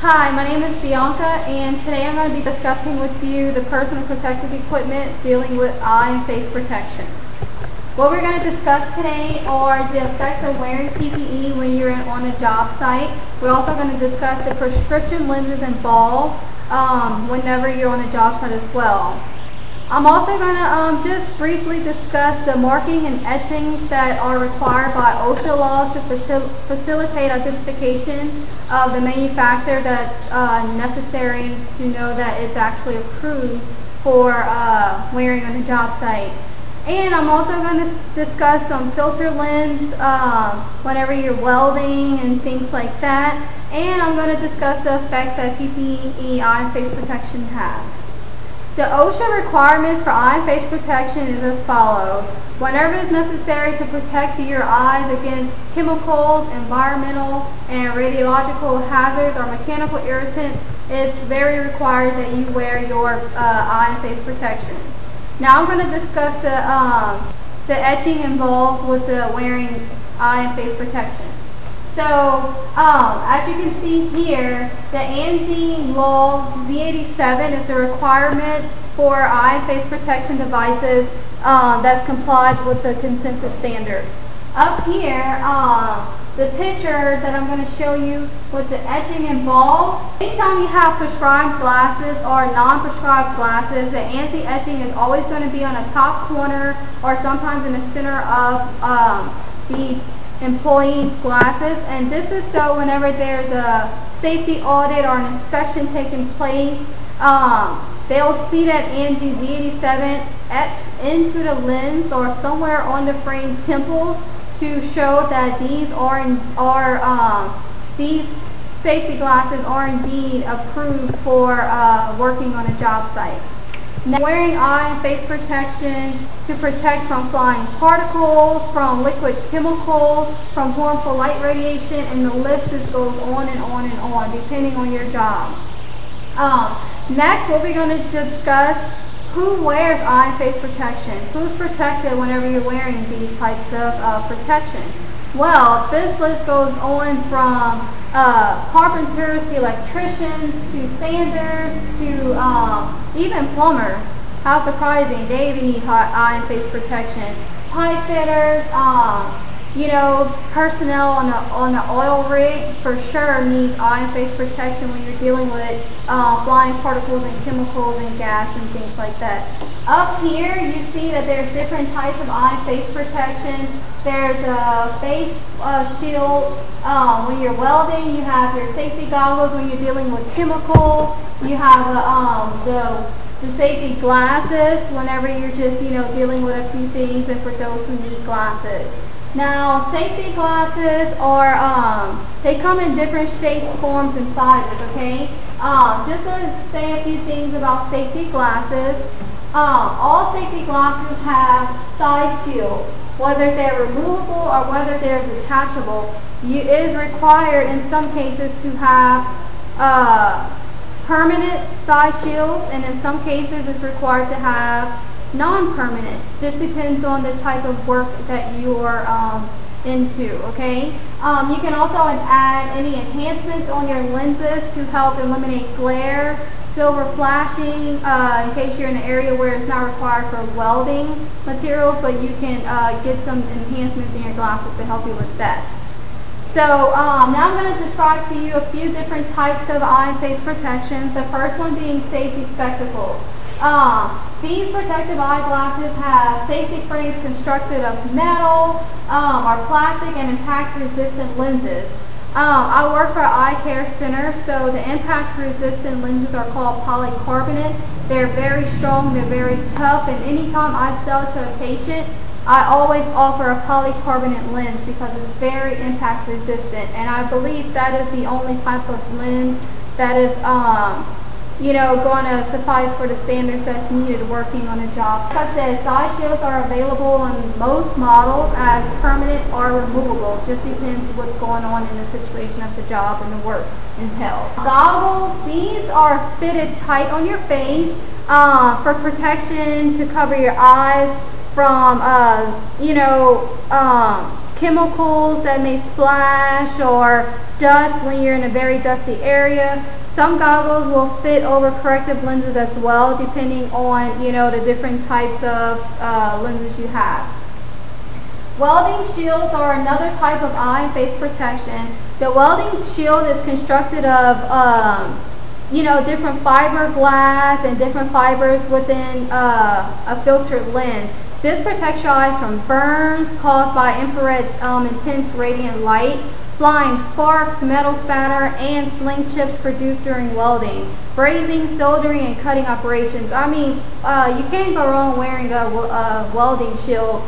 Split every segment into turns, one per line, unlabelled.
Hi, my name is Bianca, and today I'm going to be discussing with you the personal protective equipment dealing with eye and face protection. What we're going to discuss today are the effects of wearing PPE when you're on a job site. We're also going to discuss the prescription lenses involved whenever you're on a job site as well. I'm also going to just briefly discuss the marking and etchings that are required by OSHA laws to facilitate identification of the manufacturer that's necessary to know that it's actually approved for wearing on a job site. And I'm also going to discuss some filter lens whenever you're welding and things like that. And I'm going to discuss the effects that PPE eye and face protection has. The OSHA requirements for eye and face protection is as follows. Whenever it's necessary to protect your eyes against chemicals, environmental, and radiological hazards or mechanical irritants, it's very required that you wear your eye and face protection. Now I'm going to discuss the etching involved with the wearing eye and face protection. So, as you can see here, the ANSI Law Z87 is the requirement for eye and face protection devices that's complied with the consensus standard. Up here, the picture that I'm going to show you with the etching involved, anytime you have prescribed glasses or non-prescribed glasses, the ANSI etching is always going to be on the top corner or sometimes in the center of the employee's glasses, and this is so whenever there's a safety audit or an inspection taking place, they'll see that ANSI Z87 etched into the lens or somewhere on the frame temple to show that these safety glasses are indeed approved for working on a job site. Now, wearing eye and face protection to protect from flying particles, from liquid chemicals, from harmful light radiation, and the list just goes on and on and on, depending on your job. Next, we'll be going to discuss who wears eye and face protection. Who's protected whenever you're wearing these types of protection? Well, this list goes on from carpenters to electricians to sanders to even plumbers. How surprising, they even need eye and face protection. Pipe fitters, personnel on the oil rig for sure needs eye and face protection when you're dealing with flying particles and chemicals and gas and things like that. Up here you see that there's different types of eye and face protection. There's a face shield when you're welding. You have your safety goggles when you're dealing with chemicals. You have the safety glasses whenever you're just dealing with a few things, and for those who need glasses. Now, safety glasses are, they come in different shapes, forms, and sizes, okay? Just to say a few things about safety glasses, all safety glasses have side shields. Whether they're removable or whether they're detachable, it is required in some cases to have permanent side shields, and in some cases it's required to have non-permanent. Just depends on the type of work that you are into, okay? You can also add any enhancements on your lenses to help eliminate glare, silver flashing, in case you're in an area where it's not required for welding materials, but you can get some enhancements in your glasses to help you with that. So now I'm going to describe to you a few different types of eye and face protections. The first one being safety spectacles. These protective eyeglasses have safety frames constructed of metal or plastic and impact-resistant lenses. I work for an eye care center, so the impact-resistant lenses are called polycarbonate. They're very strong, they're very tough, and anytime I sell to a patient, I always offer a polycarbonate lens because it's very impact resistant, and I believe that is the only type of lens that is going to suffice for the standards that's needed working on a job. Like I said, side shields are available on most models as permanent or removable. Just depends what's going on in the situation of the job and the work entailed. Goggles, these are fitted tight on your face for protection to cover your eyes from chemicals that may splash or dust when you're in a very dusty area. Some goggles will fit over corrective lenses as well, depending on, you know, the different types of lenses you have. Welding shields are another type of eye and face protection. The welding shield is constructed of, you know, different fiberglass and different fibers within a filtered lens. This protects your eyes from burns caused by infrared intense radiant light, flying sparks, metal spatter, and sling chips produced during welding, brazing, soldering, and cutting operations. I mean, you can't go wrong wearing a welding shield.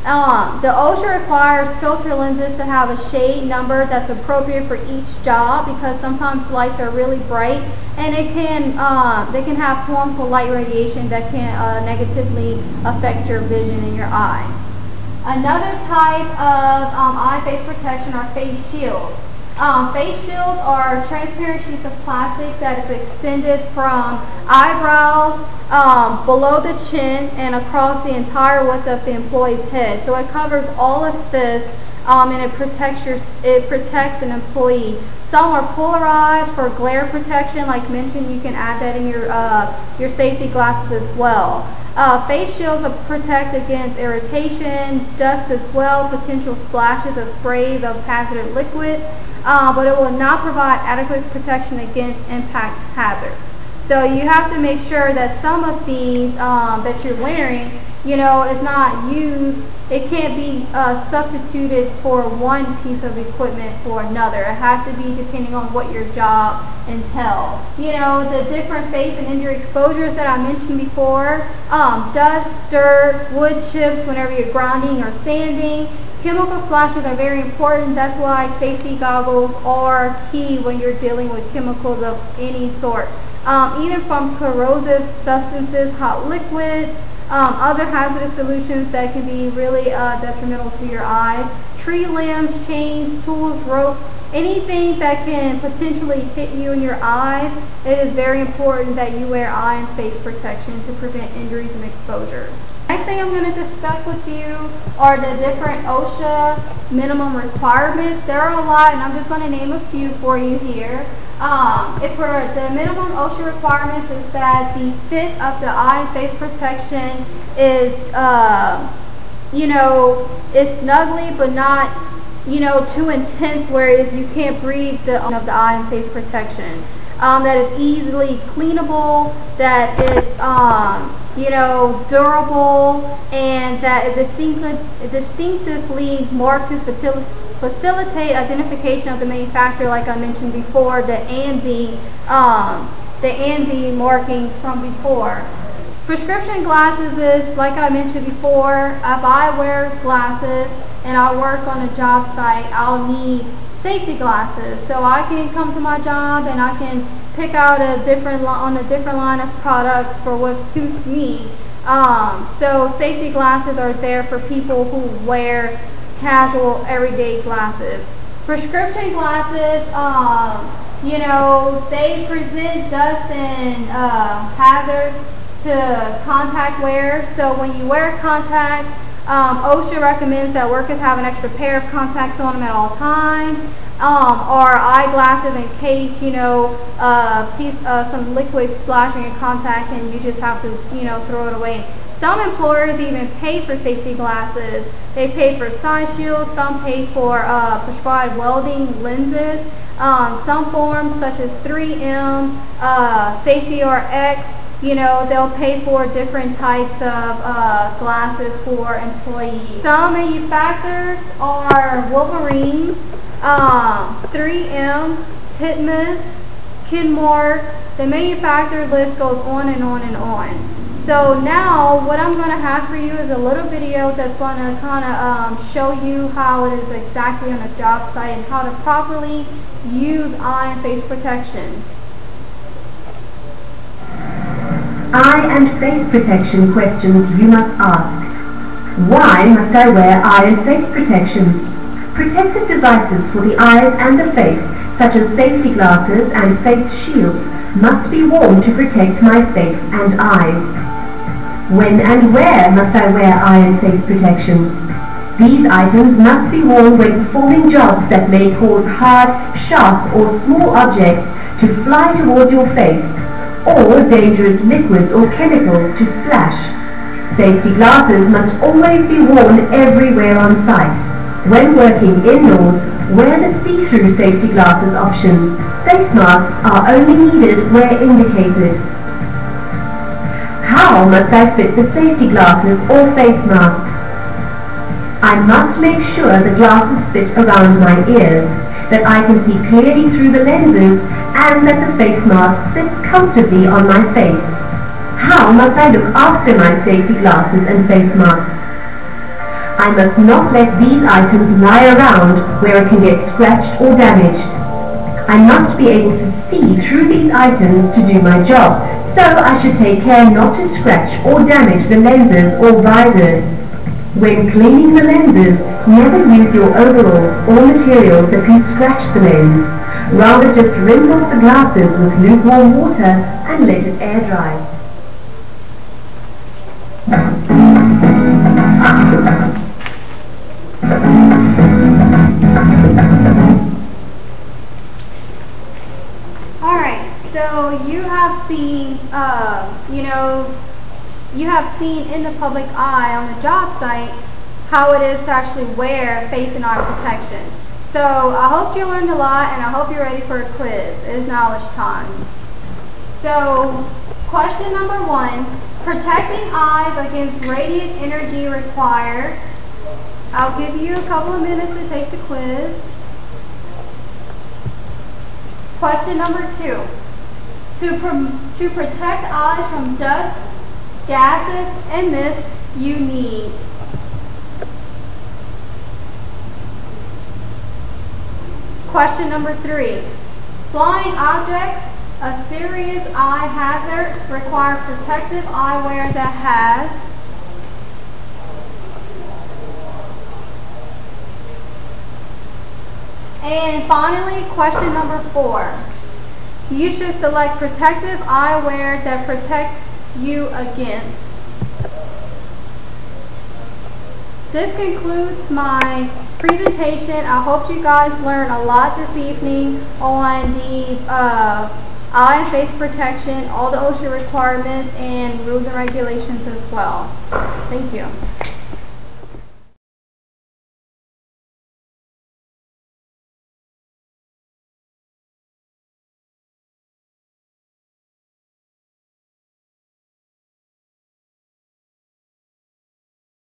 The OSHA requires filter lenses to have a shade number that's appropriate for each job, because sometimes lights are really bright and they can have harmful light radiation that can negatively affect your vision in your eye. Another type of eye face protection are face shields. Face shields are transparent sheets of plastic that is extended from eyebrows below the chin and across the entire width of the employee's head. So it covers all of this and it protects an employee. Some are polarized for glare protection. Like mentioned, you can add that in your safety glasses as well. Face shields will protect against irritation, dust as well, potential splashes of sprays of hazardous liquids, but it will not provide adequate protection against impact hazards. So you have to make sure that some of these that you're wearing, you know, is not used. It can't be substituted for one piece of equipment for another. It has to be depending on what your job entails. You know, the different face and injury exposures that I mentioned before, dust, dirt, wood chips whenever you're grinding or sanding. Chemical splashes are very important. That's why safety goggles are key when you're dealing with chemicals of any sort. Even from corrosive substances, hot liquids, other hazardous solutions that can be really detrimental to your eyes. Tree limbs, chains, tools, ropes, anything that can potentially hit you in your eyes. It is very important that you wear eye and face protection to prevent injuries and exposures. Next thing I'm going to discuss with you are the different OSHA minimum requirements. There are a lot, and I'm just going to name a few for you here. For the minimum OSHA requirements is that the fit of the eye and face protection is, you know, it's snuggly but not, you know, too intense whereas you can't breathe of the eye and face protection. That is easily cleanable, that is, you know, durable, and that is distinctively marked to facilitate identification of the manufacturer, like I mentioned before, the ANSI markings from before. Prescription glasses is, like I mentioned before, if I wear glasses and I work on a job site, I'll need safety glasses. So I can come to my job and I can pick out a different line of products for what suits me. So safety glasses are there for people who wear casual everyday glasses. Prescription glasses, you know, they present dust and hazards to contact wearers. So when you wear contacts, OSHA recommends that workers have an extra pair of contacts on them at all times, or eyeglasses in case, you know, some liquid splashing in contact and you just have to, you know, throw it away. Some employers even pay for safety glasses. They pay for side shields, some pay for prescribed welding lenses. Some forms such as 3M, Safety RX, you know, they'll pay for different types of glasses for employees. Some manufacturers are Wolverine, 3M, Titmus, Kenmark. The manufacturer list goes on and on and on. So now what I'm going to have for you is a little video that's going to kind of show you how it is exactly on a job site and how to properly use eye and face protection.
Eye and face protection questions you must ask. Why must I wear eye and face protection? Protective devices for the eyes and the face, such as safety glasses and face shields, must be worn to protect my face and eyes. When and where must I wear eye and face protection? These items must be worn when performing jobs that may cause hard, sharp or small objects to fly towards your face, or dangerous liquids or chemicals to splash. Safety glasses must always be worn everywhere on site. When working indoors, wear the see-through safety glasses option. Face masks are only needed where indicated. How must I fit the safety glasses or face masks? I must make sure the glasses fit around my ears, that I can see clearly through the lenses, and that the face mask sits comfortably on my face. How must I look after my safety glasses and face masks? I must not let these items lie around where it can get scratched or damaged. I must be able to see through these items to do my job, so I should take care not to scratch or damage the lenses or visors. When cleaning the lenses, never use your overalls or materials that can scratch the lens. Rather just rinse off the glasses with lukewarm water and let it air dry.
Alright, so you have seen, you have seen in the public eye on the job site how it is to actually wear face and eye protection. So I hope you learned a lot, and I hope you're ready for a quiz. It is knowledge time. So question number 1, protecting eyes against radiant energy requires, I'll give you a couple of minutes to take the quiz. Question number 2, to protect eyes from dust, gases, and mist, you need. Question number 3, flying objects, a serious eye hazard, require protective eyewear that has. And finally, question number 4, you should select protective eyewear that protects you against. This concludes my presentation. I hope you guys learned a lot this evening on the eye and face protection, all the OSHA requirements and rules and regulations as well. Thank you.